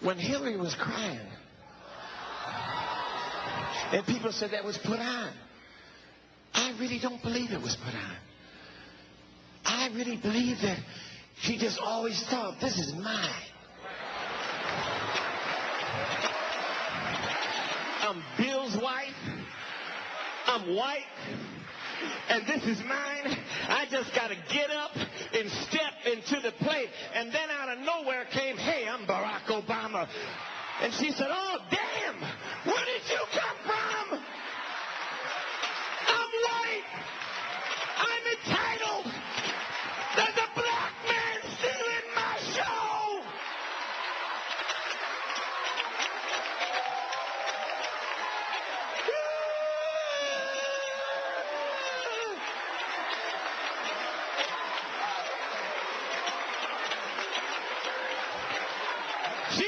when Hillary was crying, and people said that was put on, I really don't believe it was put on. I really believe that she just always thought, this is mine. I'm Bill's wife. I'm white. And this is mine. I just got to get up and step into the plate. And then out of nowhere came, hey, I'm Barack Obama. And she said, oh, damn, where did you come from? I'm white. I'm entitled. There's a black man stealing my show. She